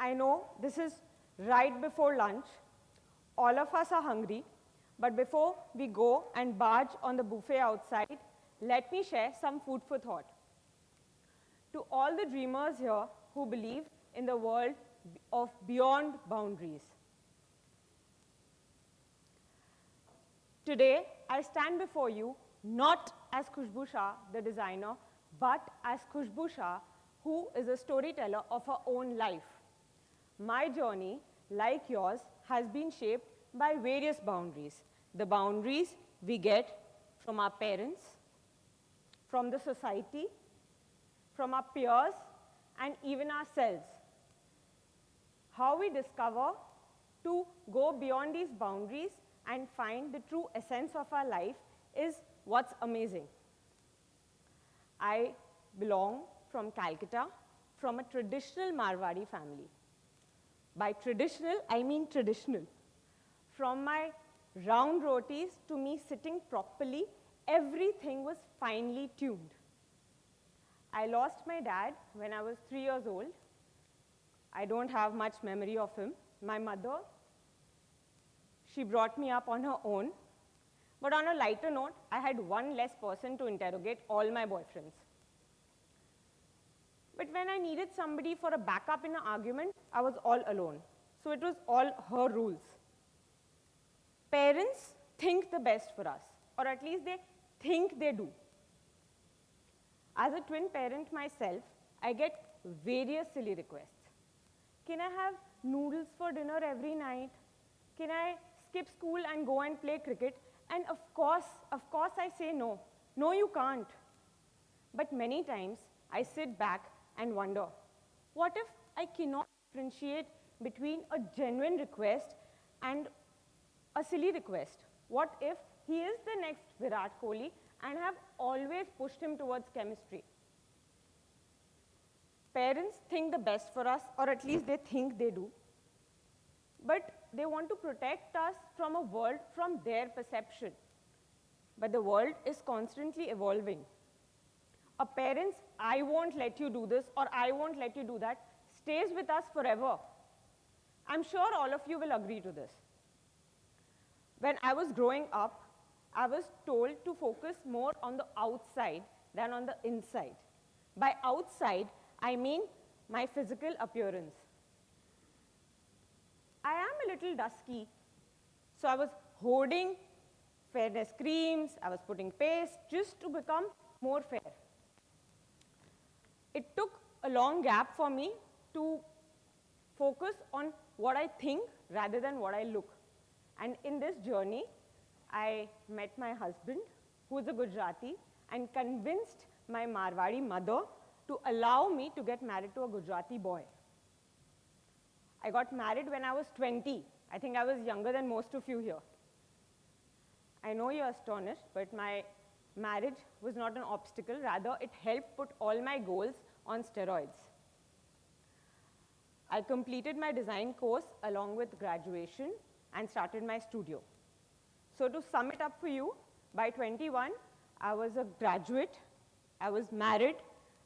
I know this is right before lunch. All of us are hungry, but before we go and barge on the buffet outside, let me share some food for thought. To all the dreamers here who believe in the world of beyond boundaries. Today, I stand before you not as Khushboo Shah, the designer, but as Khushboo Shah, who is a storyteller of her own life. My journey, like yours, has been shaped by various boundaries. The boundaries we get from our parents, from the society, from our peers, and even ourselves. How we discover to go beyond these boundaries and find the true essence of our life is what's amazing. I belong from Calcutta, from a traditional Marwari family. By traditional, I mean traditional. From my round rotis to me sitting properly, everything was finely tuned. I lost my dad when I was 3 years old. I don't have much memory of him. My mother, she brought me up on her own. But on a lighter note, I had one less person to interrogate all my boyfriends. But when I needed somebody for a backup in an argument, I was all alone. So it was all her rules. Parents think the best for us, or at least they think they do. As a twin parent myself, I get various silly requests. Can I have noodles for dinner every night? Can I skip school and go and play cricket? And of course I say no. No, you can't. But many times, I sit back and wonder, what if I cannot differentiate between a genuine request and a silly request? What if he is the next Virat Kohli and have always pushed him towards chemistry? Parents think the best for us, or at least they think they do. But they want to protect us from a world from their perception. But the world is constantly evolving. A parent's I won't let you do this or I won't let you do that stays with us forever. I'm sure all of you will agree to this. When I was growing up, I was told to focus more on the outside than on the inside. By outside, I mean my physical appearance. I am a little dusky, so I was hoarding fairness creams, I was putting paste just to become more fair. It took a long gap for me to focus on what I think rather than what I look. And in this journey, I met my husband, who is a Gujarati, and convinced my Marwari mother to allow me to get married to a Gujarati boy. I got married when I was 20. I think I was younger than most of you here. I know you're astonished, but my marriage was not an obstacle. Rather, it helped put all my goals on steroids. I completed my design course along with graduation and started my studio. So to sum it up for you, by 21, I was a graduate, I was married,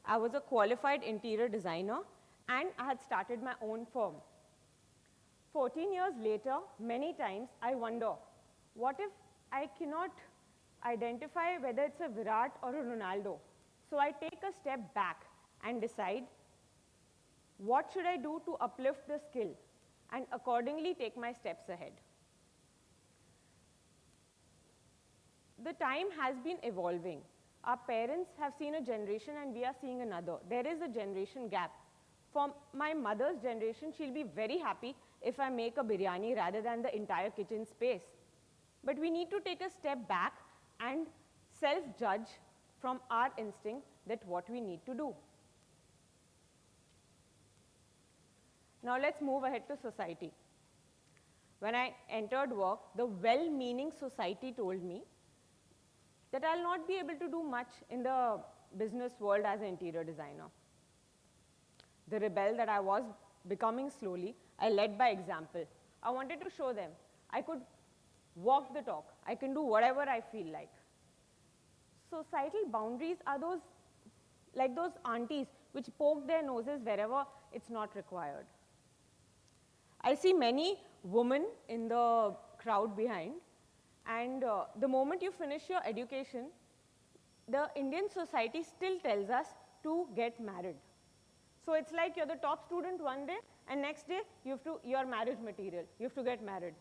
I was a qualified interior designer, and I had started my own firm. 14 years later, many times I wonder, what if I cannot identify whether it's a Virat or a Ronaldo? So I take a step back and decide, what should I do to uplift the skill, and accordingly take my steps ahead. The time has been evolving. Our parents have seen a generation and we are seeing another. There is a generation gap. For my mother's generation, she'll be very happy if I make a biryani rather than the entire kitchen space. But we need to take a step back and self-judge from our instinct that what we need to do. Now let's move ahead to society. When I entered work, the well-meaning society told me that I'll not be able to do much in the business world as an interior designer. The rebel that I was becoming slowly, I led by example. I wanted to show them I could walk the talk. I can do whatever I feel like. Societal boundaries are those, like those aunties which poke their noses wherever it's not required. I see many women in the crowd behind, and the moment you finish your education, the Indian society still tells us to get married. So it's like you're the top student one day, and next day you're marriage material. You have to get married.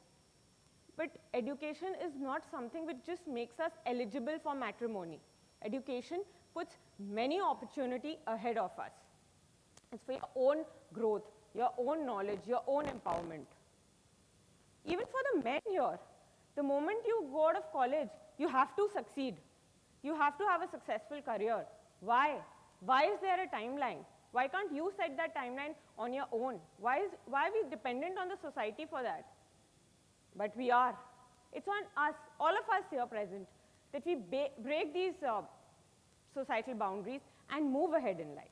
But education is not something which just makes us eligible for matrimony. Education puts many opportunity ahead of us. It's for your own growth, your own knowledge, your own empowerment. Even for the men here, the moment you go out of college, you have to succeed. You have to have a successful career. Why? Why is there a timeline? Why can't you set that timeline on your own? Why are we dependent on the society for that? But we are. It's on us, all of us here present, that we break these societal boundaries and move ahead in life.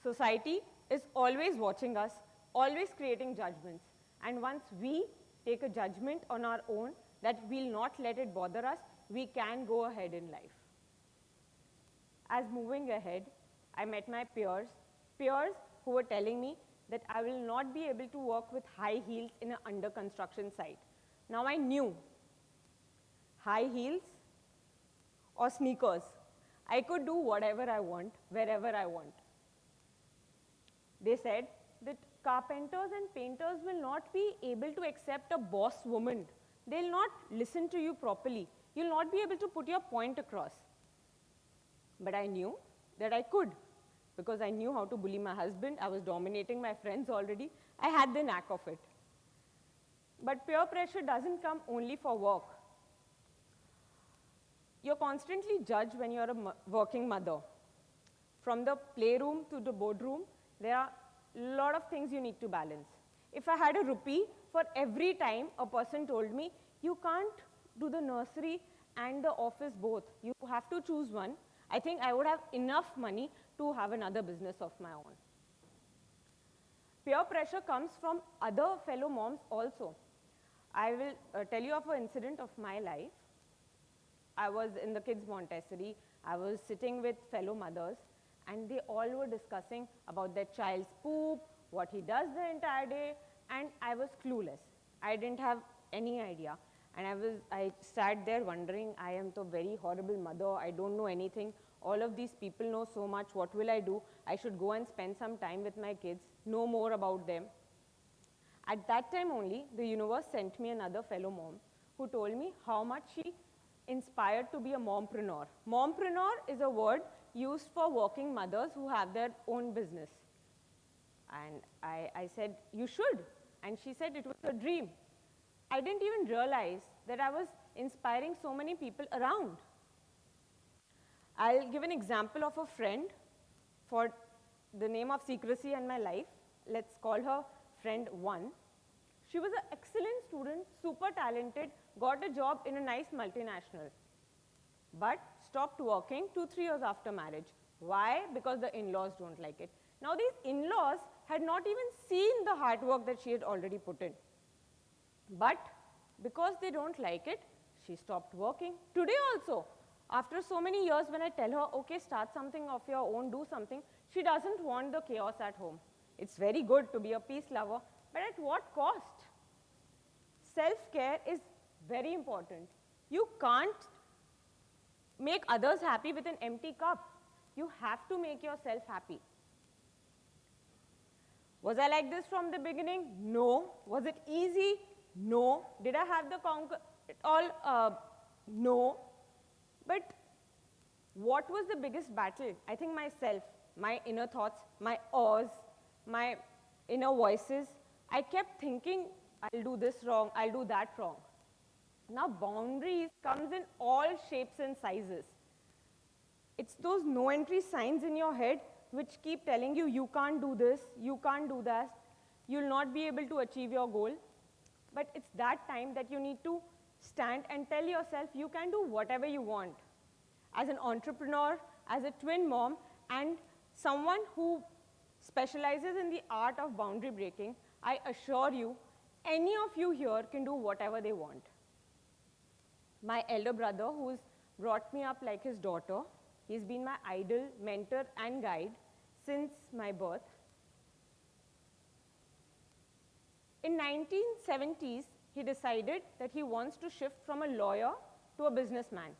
Society is always watching us, always creating judgments. And once we take a judgment on our own that we'll not let it bother us, we can go ahead in life. As moving ahead, I met my peers who were telling me that I will not be able to work with high heels in an under construction site. Now I knew high heels or sneakers, I could do whatever I want, wherever I want. They said that carpenters and painters will not be able to accept a boss woman. They'll not listen to you properly. You'll not be able to put your point across. But I knew that I could, because I knew how to bully my husband. I was dominating my friends already. I had the knack of it. But peer pressure doesn't come only for work. You're constantly judged when you're a working mother. From the playroom to the boardroom, there are a lot of things you need to balance. If I had a rupee for every time a person told me, you can't do the nursery and the office both, you have to choose one, I think I would have enough money to have another business of my own. Peer pressure comes from other fellow moms also. I will tell you of an incident of my life. I was in the kids' Montessori. I was sitting with fellow mothers, and they all were discussing about their child's poop, what he does the entire day, and I was clueless. I didn't have any idea. And I sat there wondering, I am the very horrible mother, I don't know anything. All of these people know so much, what will I do? I should go and spend some time with my kids, know more about them. At that time only, the universe sent me another fellow mom who told me how much she inspired to be a mompreneur. Mompreneur is a word used for working mothers who have their own business. And I said, you should. And she said it was a dream. I didn't even realize that I was inspiring so many people around. I'll give an example of a friend for the name of secrecy in my life. Let's call her friend 1. She was an excellent student, super talented, got a job in a nice multinational, but stopped working 2-3 years after marriage. Why? Because the in-laws don't like it. Now these in-laws had not even seen the hard work that she had already put in. But because they don't like it, she stopped working. Today also, after so many years, when I tell her, okay, start something of your own, do something, she doesn't want the chaos at home. It's very good to be a peace lover, but at what cost? Self-care is very important. You can't make others happy with an empty cup. You have to make yourself happy. Was I like this from the beginning? No. Was it easy? No. Did I have the all? No. But what was the biggest battle? I think myself, my inner thoughts, my awes, my inner voices. I kept thinking, I'll do this wrong, I'll do that wrong. Now boundaries comes in all shapes and sizes. It's those no entry signs in your head which keep telling you, you can't do this, you can't do that, you'll not be able to achieve your goal. But it's that time that you need to stand and tell yourself you can do whatever you want. As an entrepreneur, as a twin mom, and someone who specializes in the art of boundary breaking, I assure you, any of you here can do whatever they want. My elder brother, who's brought me up like his daughter, He's been my idol, mentor, and guide since my birth. In 1970s, he decided that he wants to shift from a lawyer to a businessman.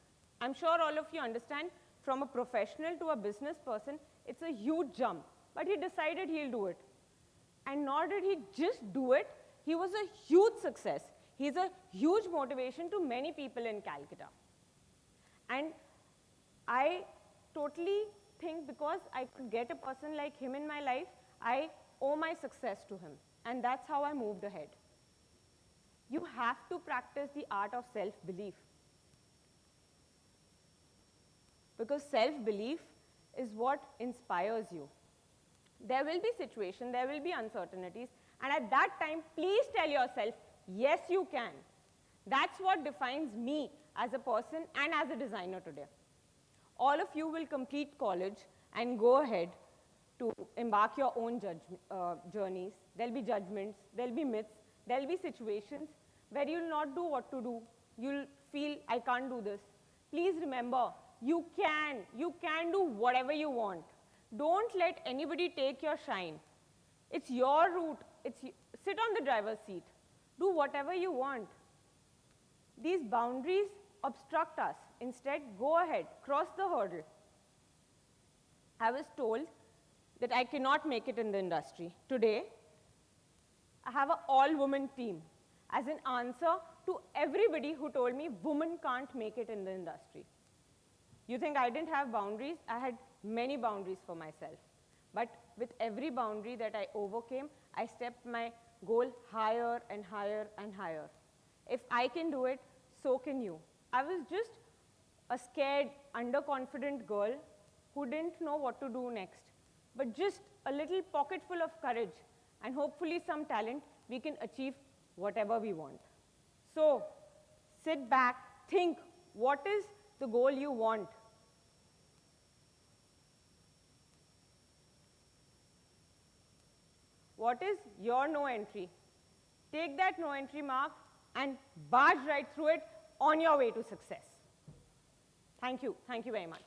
I'm sure all of you understand, from a professional to a business person, it's a huge jump. But he decided he'll do it. And nor did he just do it, he was a huge success. He's a huge motivation to many people in Calcutta. And I totally think because I could get a person like him in my life, I owe my success to him. And that's how I moved ahead. You have to practice the art of self-belief. Because self-belief is what inspires you. There will be situations, there will be uncertainties, and at that time, please tell yourself, yes, you can. That's what defines me as a person and as a designer today. All of you will complete college and go ahead to embark your own journeys. There'll be judgments, there'll be myths, there'll be situations where you'll not do what to do. You'll feel, I can't do this. Please remember, you can do whatever you want. Don't let anybody take your shine. It's your route. Sit on the driver's seat. Do whatever you want. These boundaries obstruct us. Instead, go ahead, cross the hurdle. I was told that I cannot make it in the industry. Today, I have an all-woman team as an answer to everybody who told me women can't make it in the industry. You think I didn't have boundaries? I had many boundaries for myself. But with every boundary that I overcame, I stepped my goal higher and higher and higher. If I can do it, so can you. I was just a scared, underconfident girl who didn't know what to do next. But just a little pocket full of courage and hopefully some talent, we can achieve whatever we want. So, sit back, think, what is the goal you want? What is your no entry? Take that no entry mark and barge right through it on your way to success. Thank you very much.